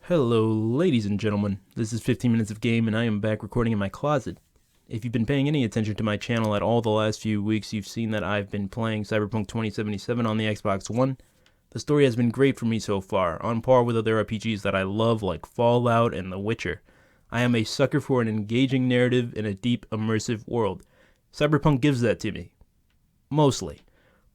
Hello, ladies and gentlemen. This is 15 Minutes of Game, and I am back recording in my closet. If you've been paying any attention to my channel at all the last few weeks, you've seen that I've been playing Cyberpunk 2077 on the Xbox One. The story has been great for me so far, on par with other RPGs that I love like Fallout and The Witcher. I am a sucker for an engaging narrative in a deep, immersive world. Cyberpunk gives that to me. Mostly.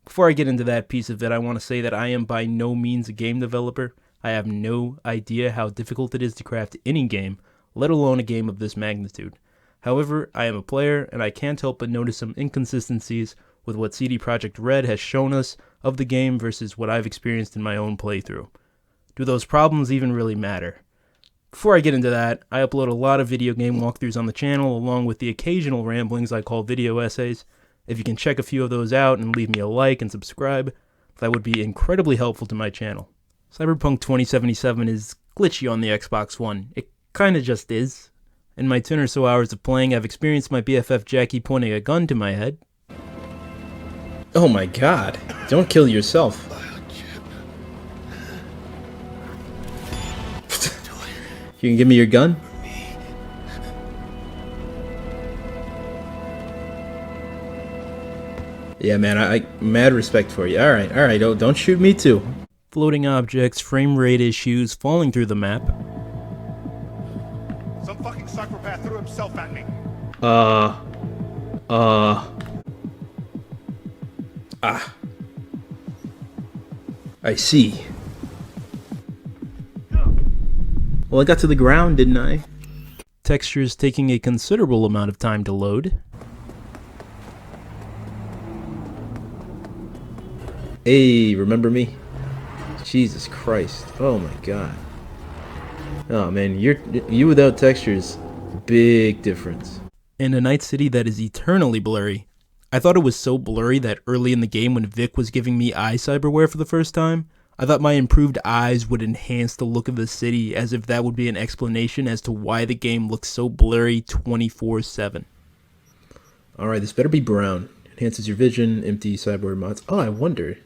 Before I get into that piece of it, I want to say that I am by no means a game developer. I have no idea how difficult it is to craft any game, let alone a game of this magnitude. However, I am a player, and I can't help but notice some inconsistencies with what CD Projekt Red has shown us of the game versus what I've experienced in my own playthrough. Do those problems even really matter? Before I get into that, I upload a lot of video game walkthroughs on the channel, along with the occasional ramblings I call video essays. If you can check a few of those out and leave me a like and subscribe, that would be incredibly helpful to my channel. Cyberpunk 2077 is glitchy on the Xbox One. It kinda just is. In my 10 or so hours of playing, I've experienced my BFF Jackie pointing a gun to my head. Oh my god, don't kill yourself. You can give me your gun? Yeah, man, I mad respect for you. Alright, don't shoot me too. Floating objects, frame rate issues, falling through the map. Some fucking psychopath threw himself at me. I see. Well, I got to the ground, didn't I? Textures taking a considerable amount of time to load. Hey, remember me? Jesus Christ. Oh my god. Oh man, you without textures, big difference. In a night city that is eternally blurry. I thought it was so blurry that early in the game when Vic was giving me eye cyberware for the first time, I thought my improved eyes would enhance the look of the city, as if that would be an explanation as to why the game looks so blurry 24/7. Alright, this better be brown. Enhances your vision, empty cyberware mods. Oh, I wonder.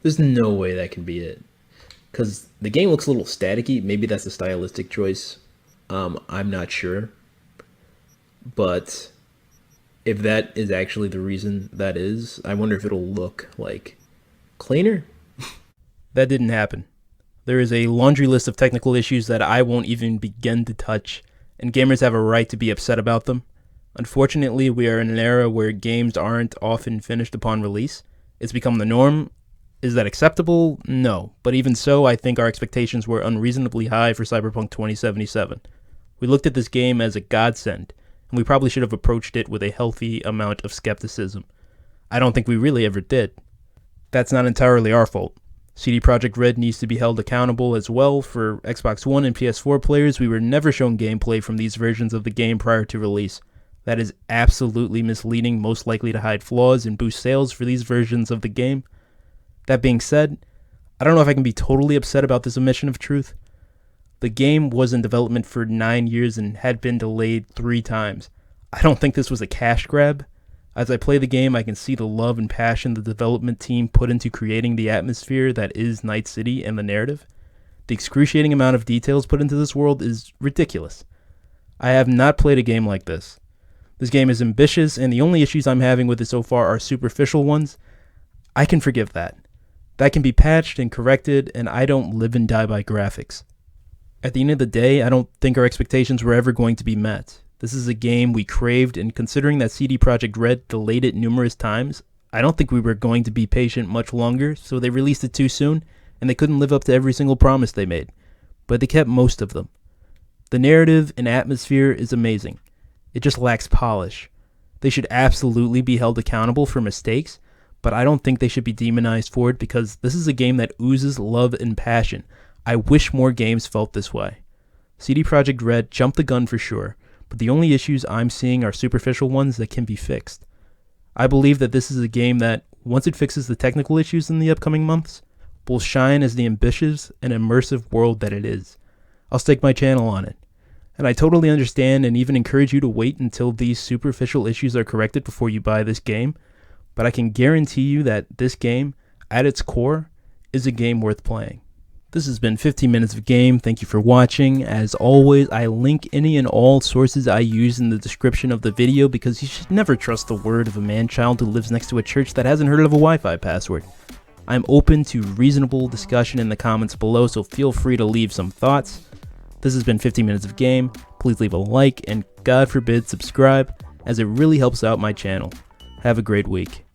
There's no way that can be it. Because the game looks a little staticky. Maybe that's a stylistic choice. I'm not sure. But if that is actually the reason that is, I wonder if it'll look like cleaner. That didn't happen. There is a laundry list of technical issues that I won't even begin to touch, and gamers have a right to be upset about them. Unfortunately, we are in an era where games aren't often finished upon release. It's become the norm. Is that acceptable? No. But even so, I think our expectations were unreasonably high for Cyberpunk 2077. We looked at this game as a godsend, and we probably should have approached it with a healthy amount of skepticism. I don't think we really ever did. That's not entirely our fault. CD Projekt Red needs to be held accountable as well. For Xbox One and PS4 players, we were never shown gameplay from these versions of the game prior to release. That is absolutely misleading, most likely to hide flaws and boost sales for these versions of the game. That being said, I don't know if I can be totally upset about this omission of truth. The game was in development for 9 years and had been delayed 3 times. I don't think this was a cash grab. As I play the game, I can see the love and passion the development team put into creating the atmosphere that is Night City and the narrative. The excruciating amount of details put into this world is ridiculous. I have not played a game like this. This game is ambitious, and the only issues I'm having with it so far are superficial ones. I can forgive that. That can be patched and corrected, and I don't live and die by graphics. At the end of the day, I don't think our expectations were ever going to be met. This is a game we craved, and considering that CD Projekt Red delayed it numerous times, I don't think we were going to be patient much longer, so they released it too soon, and they couldn't live up to every single promise they made. But they kept most of them. The narrative and atmosphere is amazing. It just lacks polish. They should absolutely be held accountable for mistakes, but I don't think they should be demonized for it because this is a game that oozes love and passion. I wish more games felt this way. CD Projekt Red jumped the gun for sure, but the only issues I'm seeing are superficial ones that can be fixed. I believe that this is a game that, once it fixes the technical issues in the upcoming months, will shine as the ambitious and immersive world that it is. I'll stake my channel on it. And I totally understand and even encourage you to wait until these superficial issues are corrected before you buy this game, but I can guarantee you that this game, at its core, is a game worth playing. This has been 15 minutes of game. Thank you for watching. As always, I link any and all sources I use in the description of the video because you should never trust the word of a man-child who lives next to a church that hasn't heard of a Wi-Fi password. I'm open to reasonable discussion in the comments below, so feel free to leave some thoughts. This has been 15 minutes of game. Please leave a like and, God forbid, subscribe, as it really helps out my channel. Have a great week.